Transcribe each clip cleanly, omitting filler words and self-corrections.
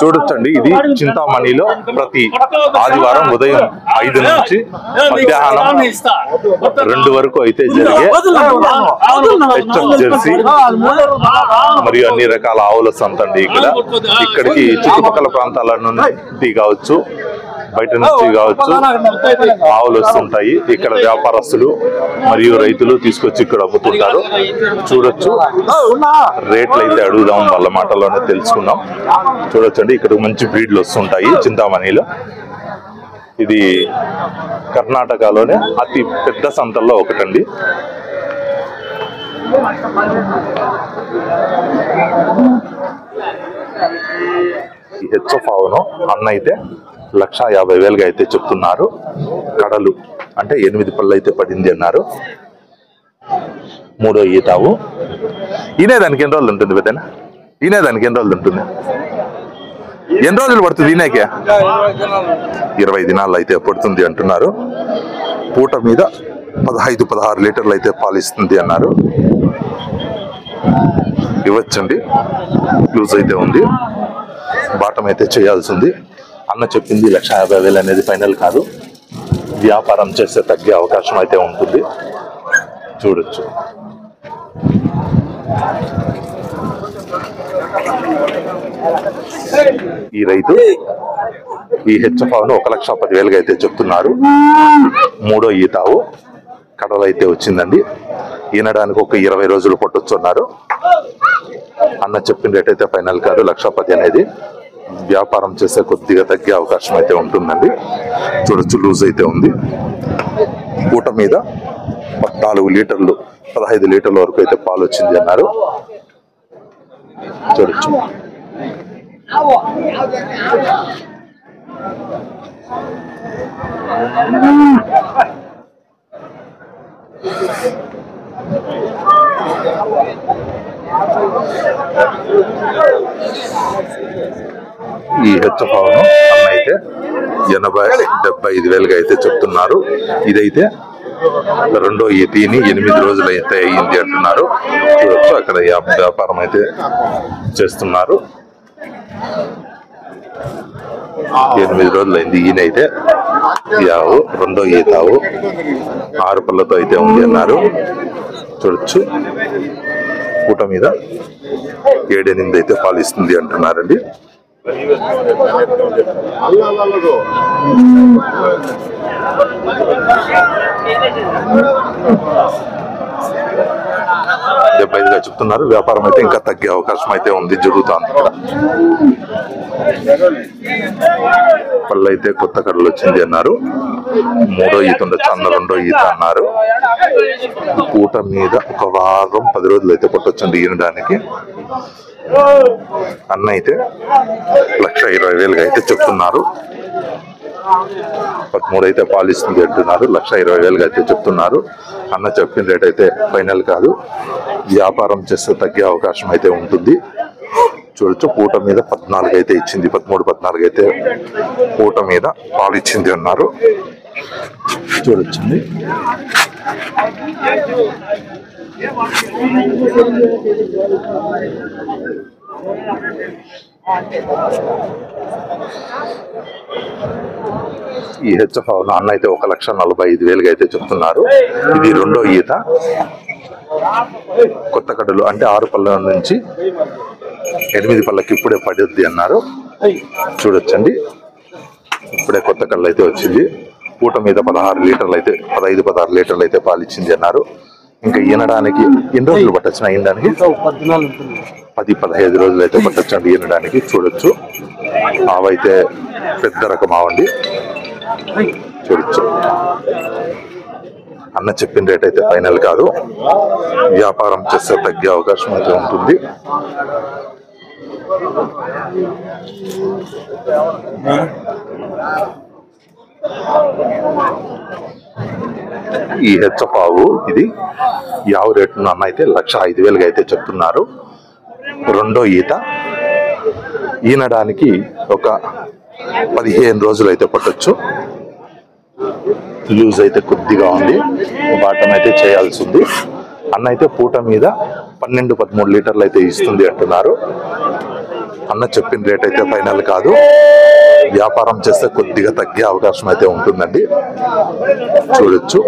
చూడొచ్చండి, ఇది చింతామణిలో ప్రతి ఆదివారం ఉదయం 5 నుంచి మధ్యాహ్నం 2 వరకు అయితే జరిగే హెచ్ఎఫ్ జెర్సీ మరియు అన్ని రకాల ఆవుల సంత అండి. ఇక్కడికి చుట్టుపక్కల ప్రాంతాల నుండి కావచ్చు, బయట నుంచి కావచ్చు ఆవులు వస్తుంటాయి. ఇక్కడ వ్యాపారస్తులు మరియు రైతులు తీసుకొచ్చి ఇక్కడ అమ్ముతుంటారు. చూడొచ్చు, రేట్లు అయితే అడుగుదాం, వాళ్ళ మాటల్లోనే తెలుసుకుందాం. చూడొచ్చండి, ఇక్కడ మంచి బ్రీడ్లు వస్తుంటాయి చింతామణిలో. ఇది కర్ణాటకలోనే అతి పెద్ద సంతల్లో ఒకటండి. హెచ్ఎఫ్ ఆవును అన్న అయితే 1,50,000 అయితే చెప్తున్నారు. కడలు అంటే 8 పళ్ళు అయితే పడింది అన్నారు. 3వ ఈతావు. ఈనేదానికి ఎన్ని రోజులు ఉంటుంది పెద్దనా? ఈనేదానికి ఎన్ని రోజులు ఉంటుంది? ఎన్ని రోజులు పడుతుంది ఈనేకే? 20 దినాలు అయితే పడుతుంది అంటున్నారు. పూట మీద 15-16 లీటర్లు అయితే పాలిస్తుంది అన్నారు. ఇవ్వచ్చండి, లూజ్ అయితే ఉంది. బాటం అయితే చేయాల్సింది. అన్న చెప్పింది 1,50,000 అనేది ఫైనల్ కాదు, వ్యాపారం చేస్తే తగ్గే అవకాశం అయితే ఉంటుంది. చూడొచ్చు, ఈ రైతు ఈ హెచ్ఎఫ్ ఆవును 1,10,000 అయితే చెప్తున్నారు. 3వ ఈతావు కడలు అయితే వచ్చిందండి. ఈనడానికి ఒక 20 రోజులు పట్టొచ్చున్నారు. అన్న చెప్పిన రేట్ అయితే ఫైనల్ కాదు, 1,10,000 అనేది. వ్యాపారం చేస్తే కొద్దిగా తగ్గే అవకాశం అయితే ఉంటుందండి. చూడొచ్చు, లూజ్ అయితే ఉంది. పూట మీద 14 లీటర్లు 15 లీటర్ల వరకు అయితే పాలు వచ్చింది అన్నారు. చూడొచ్చు, ఈ హెచ్ఎఫ్ ఆవును అన్న అయితే 80-75,000 అయితే చెప్తున్నారు. ఇదైతే 2వ ఈతీని 8 రోజులు అయితే అయ్యింది అంటున్నారు. చూడొచ్చు, అక్కడ వ్యాపారం అయితే చేస్తున్నారు. 8 రోజులు అయింది. ఈయనైతే యావు 2వ ఈతావు 6 పళ్ళతో అయితే ఉంది అన్నారు. చూడొచ్చు, పూట మీద 7-8 అయితే పాలిస్తుంది అంటున్నారండి. గా చెప్తున్నారు. వ్యాపారం అయితే ఇంకా తగ్గే అవకాశం అయితే ఉంది, జరుగుతుంది. పళ్ళు అయితే కొత్త కడలు వచ్చింది అన్నారు. 3వ ఈత ఉండొచ్చు అన్న, 2వ ఈత అన్నారు. పూట మీద ఒక వారం 10 రోజులు అయితే పట్టొచ్చండి ఈనడానికి. అన్న అయితే 1,20,000 అయితే చెప్తున్నారు. 13 అయితే పాలిస్తుంది అంటున్నారు. 1,20,000 అయితే చెప్తున్నారు. అన్న చెప్పిన రేట్ అయితే ఫైనల్ కాదు, వ్యాపారం చేస్తే తగ్గే అవకాశం అయితే ఉంటుంది. చూడొచ్చు, పూట మీద 14 అయితే ఇచ్చింది. 13-14 అయితే పూట మీద పాలు ఇచ్చింది అన్నారు. చూడొచ్చండి, ఈ హెచ్ఎఫ్ ఆవును అన్న అయితే 1,45,000 అయితే చెప్తున్నారు. ఇది 2వ ఈత. కొత్త కడలు అంటే 6 పళ్ళ నుంచి 8 పళ్ళకి ఇప్పుడే పడుద్ది అన్నారు. చూడొచ్చండి, ఇప్పుడే కొత్త కళ్ళు అయితే వచ్చింది. పూట మీద 16 లీటర్లు అయితే 15-16 లీటర్లు అయితే పాలిచ్చింది అన్నారు. ఇంకా ఈనడానికి ఎన్ని రోజులు పట్టొచ్చు ఈనడానికి? 10-15 రోజులు అయితే పట్టొచ్చండి ఈనడానికి. చూడొచ్చు, ఆవైతే పెద్ద రకం ఆవండి. చూడొచ్చు, అన్న చెప్పిన రేట్ అయితే ఫైనల్ కాదు, వ్యాపారం చేస్తే తగ్గే అవకాశం అయితే ఉంటుంది. ఈ హెచ్ఎఫ్ ఆవు ఇది యావు రేటు అన్న అయితే 1,05,000 అయితే చెప్తున్నారు. 2వ ఈత. ఈనడానికి ఒక 15 రోజులు అయితే పట్టొచ్చు. లూజ్ అయితే కొద్దిగా ఉంది, బాటం అయితే చేయాల్సి ఉంది. అన్న అయితే పూట మీద 12-13 లీటర్లు అయితే ఇస్తుంది అంటున్నారు. అన్న చెప్పిన రేట్ అయితే ఫైనల్ కాదు, వ్యాపారం చేస్తే కొద్దిగా తగ్గే అవకాశం అయితే ఉంటుందండి. చూడొచ్చు.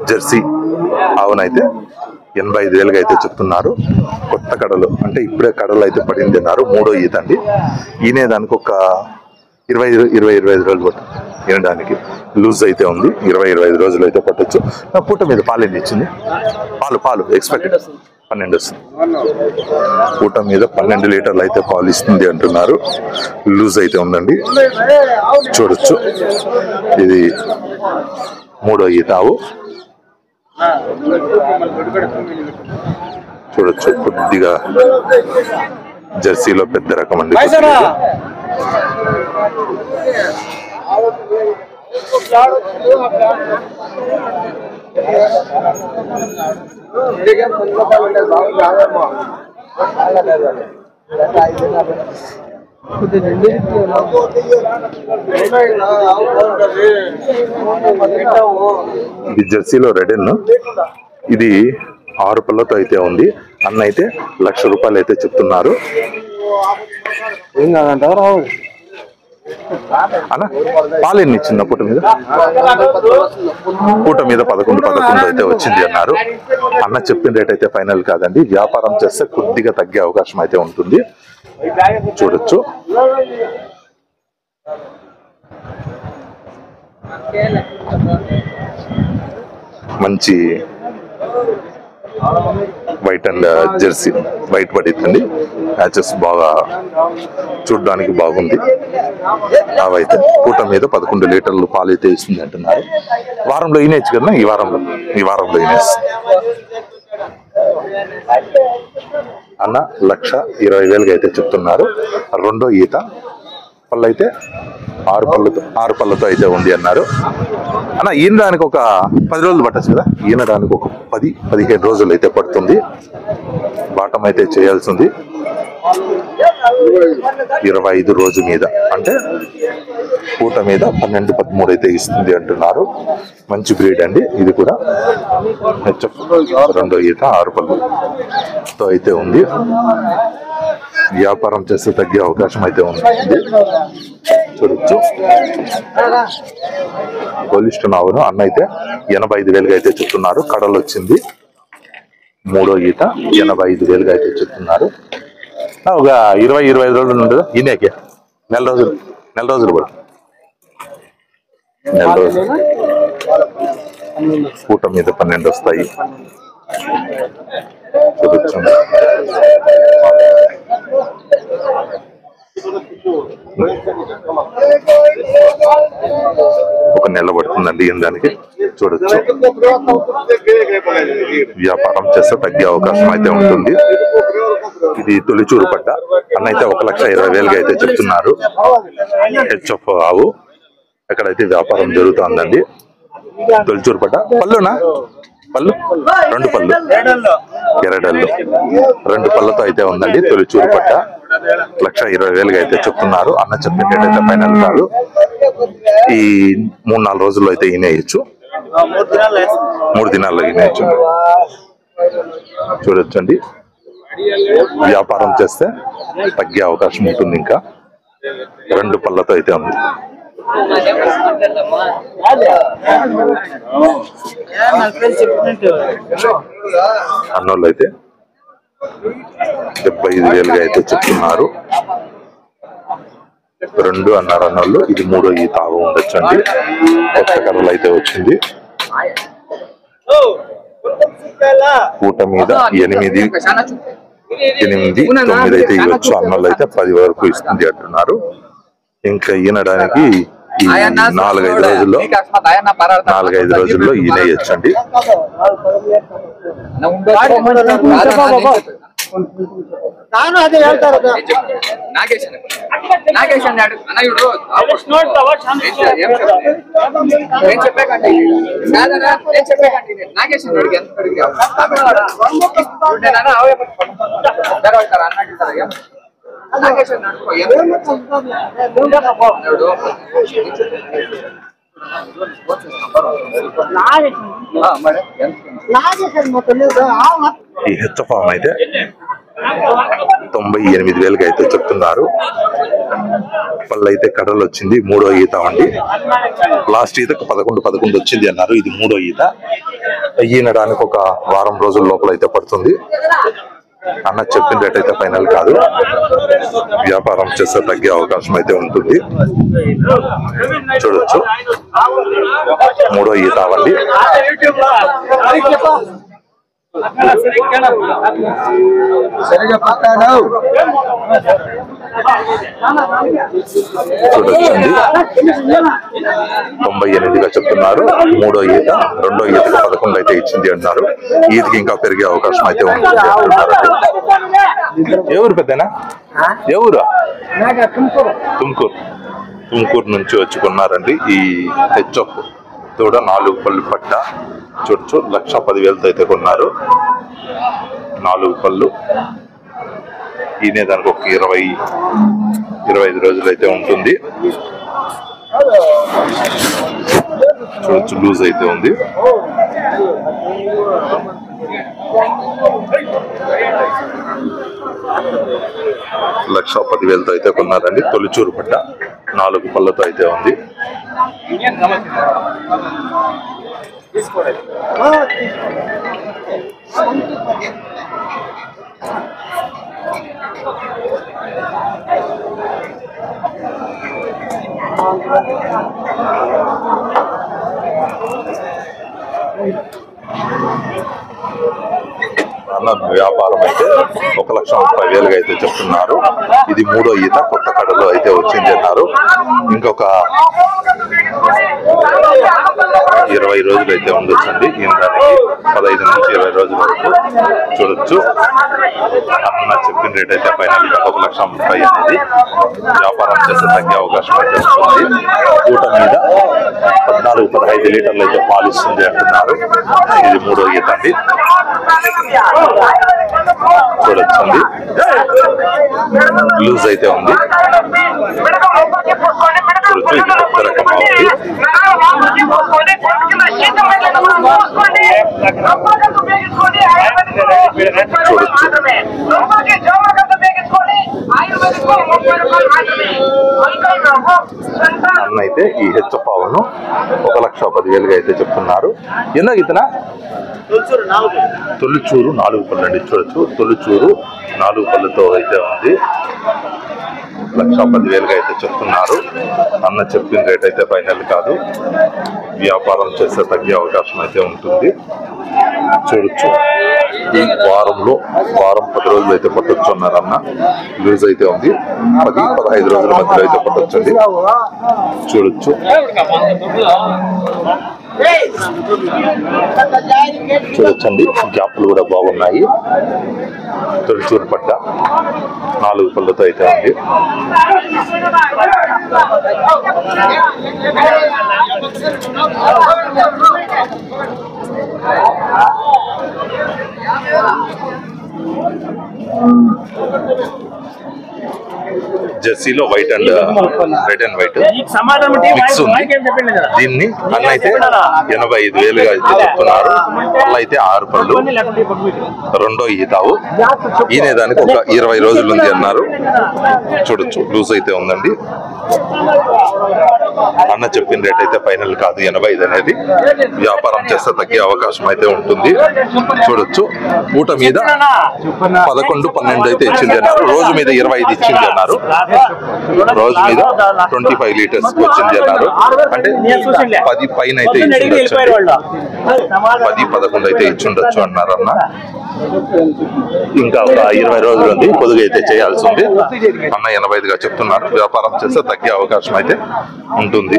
జెర్సీ అవునైతే 85,000 అయితే చెప్తున్నారు. కొత్త కడలు అంటే ఇప్పుడే కడలు అయితే పడింది అన్నారు. 3వ ఈత అండి. ఈనే దానికి ఒక 20-25 రోజులు పట్టు వినడానికి లూజ్ అయితే ఉంది. 20-25 రోజులు అయితే పట్టొచ్చు. పూట మీద పాలు ఎన్ని ఇచ్చింది? పాలు ఎక్స్పెక్టెడ్ 12 వస్తుంది. పూట మీద 12 లీటర్లు అయితే పాలు ఇస్తుంది అంటున్నారు. లూజ్ అయితే ఉందండి. చూడొచ్చు. ఇది 3వ ఈత ఆవు. చూడొచ్చు. కొద్దిగా జెర్సీలో పెద్ద రకం అండి. ఇది జెర్సీలో రెడెన్. ఇది 6 పళ్ళతో అయితే ఉంది. అన్న అయితే ₹1,00,000 అయితే చెప్తున్నారు. అన్న పాలు ఎన్ని ఇచ్చింది పూట మీద? పూట మీద 11 అయితే వచ్చింది అన్నారు. అన్న చెప్పిన రేట్ అయితే ఫైనల్ కాదండి, వ్యాపారం చేస్తే కొద్దిగా తగ్గే అవకాశం అయితే ఉంటుంది. చూడొచ్చు. మంచి వైట్ అండ్ జెర్సీ, వైట్ పడిద్దండి. మ్యాచెస్ బాగా చూడడానికి బాగుంది. అవైతే పూట మీద 11 లీటర్లు పాలు అయితే ఇస్తుంది అంటున్నారు. వారంలో ఈనేచ్చు కదా? ఈ వారంలో ఈనేసి అన్న 1,20,000 అయితే చెప్తున్నారు. 2వ ఈత. పళ్ళు అయితే 6 పళ్ళతో అయితే ఉంది అన్నారు. అన్న ఈనడానికి ఒక 10 రోజులు పట్టచ్చు కదా? ఈనడానికి ఒక 10-15 రోజులు అయితే పడుతుంది. బాటం అయితే చేయాల్సింది 25 రోజు మీద, అంటే పూట మీద 12-13 అయితే ఇస్తుంది అంటున్నారు. మంచి బ్రీడ్ అండి ఇది కూడా. హెచ్ఎఫ్ 2వ ఈత 6 పళ్ళతో అయితే ఉంది. వ్యాపారం చేస్తే తగ్గే అవకాశం అయితే ఉంది. చూడొచ్చు. పోలిస్టన్ ఆవును అన్న అయితే 85,000 అయితే చెప్తున్నారు. కడలు వచ్చింది. 3వ ఈత 85,000 అయితే చెప్తున్నారు. ఒక 20-25 రోజులు ఉండదు ఈయనకి. నెల రోజులు కూడా. నెల రోజులు. పూట మీద 12 వస్తాయి. చూడొచ్చు. ఒక నెల పడుతుందండి దానికి. చూడొచ్చు. వ్యాపారం చేస్తే తగ్గే అవకాశం అయితే ఉంటుంది. ఇది తొలిచూరు పడ్డ. అన్న అయితే 1,20,000 అయితే చెప్తున్నారు. హెచ్ఎఫ్ ఆవు. ఎక్కడైతే వ్యాపారం జరుగుతుందండి. తొలిచూరు పడ్డ. పళ్ళు 2 పళ్ళు ఎరడళ్ళు 2 పళ్ళతో అయితే ఉందండి. తొలిచూరు పడ్డ. 1,20,000 అయితే చెప్తున్నారు. అన్న చెప్పినట్టయితే ఫైనల్ కాదు. ఈ 3-4 రోజుల్లో అయితే ఈనేయచ్చు. 3 దినాల్లో ఈనేయచ్చు. చూడొచ్చండి. వ్యాపారం చేస్తే తగ్గే అవకాశం ఉంటుంది. ఇంకా 2 పళ్ళతో అయితే ఉంది. అన్నోళ్ళు అయితే 75,000 అయితే చెప్తున్నారు. 2 అన్నారు అన్నోళ్ళు. ఇది 3వ ఈత ఆవు ఉండొచ్చండి. కొత్త కర్రలు అయితే వచ్చింది. పూట మీద 8-9 అయితే ఇవ్వచ్చు. అన్నోళ్ళు అయితే 10 వరకు ఇస్తుంది అంటున్నారు. ఇంకా ఈనడానికి 4-5 రోజుల్లో ఈనేయచ్చండి. ನಾನು ಅದೇ ಹೇಳ್ತಾರೆ ನಾಗೇಶ್ ಅన్నాడు అన్నయుడు నేను చెప్పేకండి కాదన్నా నేను చెప్పేకండి నాగేశ్ అన్నాడు ఎంత అడిగావు నాగేశ్వర నడుకో ఈ హెచ్చ ఫామ్ అయితే 98,000 అయితే చెప్తున్నారు. పళ్ళు అయితే కడలు వచ్చింది. 3వ ఈత అండి. లాస్ట్ ఈతకు 11 వచ్చింది అన్నారు. ఇది 3వ ఈత. ఈనడానికి ఒక వారం రోజుల లోపల అయితే పడుతుంది అన్న చెప్పిన రేట్ అయితే ఫైనల్ కాదు. వ్యాపారం చేస్తే తగ్గే అవకాశం అయితే ఉంటుంది. చూడొచ్చు 3వ ఈత అవ్వండి. చూడొచ్చండి 98గా చెప్తున్నారు. 3వ ఈత. 2వ ఈతకు 11 అయితే ఇచ్చింది అన్నారు. ఈతకి ఇంకా పెరిగే అవకాశం అయితే ఉంటుంది అంటున్నారు. ఎవరు పెద్దనా? ఎవరు? తుమ్కూరు నుంచి వచ్చుకున్నారండి. ఈ హెచ్ఎఫ్ దూడ 4 పళ్ళు పట్ట. చూడొచ్చు 1,10,000తో అయితే కొన్నారు. 4 పళ్ళు. ఈయనే దానికి ఒక 20-25 రోజులు అయితే ఉంటుంది. చూడొచ్చు లూజ్ అయితే ఉంది. 1,10,000తో అయితే కొన్నారండి. తొలిచూరు పట్ట 4 పళ్ళతో అయితే ఉంది. అన్న వ్యాపారం అయితే 1,30,000 అయితే చెప్తున్నారు. ఇది 3వ ఈత. కొత్త కడలో అయితే వచ్చింది అన్నారు. ఇంకొక 20 రోజులు అయితే ఉండొచ్చండి. ఈయనడానికి 15 నుంచి 20 రోజుల వరకు. చూడొచ్చు అన్న చెప్పిన రేట్ అయితే ఫైనల్ 1,30,000 అనేది. వ్యాపారం చేస్తే తగ్గే అవకాశం అయితే ఉంటుంది. ఊట మీద 14-15 లీటర్లు అయితే పాలిస్తుంది అంటున్నారు. ఇది 3వ ఈత అండి. చూడొచ్చండి లూజ్ అయితే ఉంది. చూడొచ్చు ఇది కొత్త రకంగా ఉంది. అన్న అయితే ఈ హెచ్చపావును 1,10,000 అయితే చెప్తున్నారు. ఎందుకు ఇతనా? తొలిచూరు 4 పళ్ళు అండి. చూడొచ్చు తొలిచూరు 4 పళ్ళతో అయితే ఉంది. 1,10,000 అయితే చెప్తున్నారు. అన్న చెప్పిన రేట్ అయితే ఫైనల్ కాదు. వ్యాపారం చేస్తే తగ్గే అవకాశం అయితే ఉంటుంది. చూడొచ్చు ఈ వారం 10 రోజులు అయితే పట్టొచ్చు అన్నారు అన్న. లూజ్ అయితే ఉంది. 10-15 రోజుల మధ్యలో అయితే పట్టొచ్చండి. చూడొచ్చు చూడొచ్చండి గ్యాప్లు కూడా బాగున్నాయి. తొలిచూరు పట్ట 4 పళ్ళతో అయితే ఉంది. జెర్సీలో white and red and white mix ఉంది. దీన్ని అన్న అయితే 85,000 అయితే చెప్తున్నారు. పళ్ళు అయితే 6 పళ్ళు. 2వ ఈతావు. ఈయన దానికి ఒక 20 రోజులు ఉంది అన్నారు. చూడొచ్చు లూజ్ అయితే ఉందండి. అన్న చెప్పిన రేట్ అయితే ఫైనల్ కాదు. 85 అనేది. వ్యాపారం చేస్తే తగ్గే అవకాశం అయితే ఉంటుంది. చూడొచ్చు ఊట మీద 11-12 అయితే ఇచ్చింది అన్నారు. రోజు మీద 25 ఇచ్చింది అన్నారు. రోజు మీద 25 లీటర్స్ వచ్చింది అన్నారు. అంటే 10 పైన అయితే ఇచ్చిండొచ్చు. 10-11 అయితే ఇచ్చిండొచ్చు అన్నారు అన్న. ఇంకా ఒక 20 రోజులు ఉంది. పొదుగు అయితే చేయాల్సి ఉంది. అన్న 85గా చెప్తున్నారు. వ్యాపారం చేస్తే తగ్గే అవకాశం అయితే ఉంటుంది.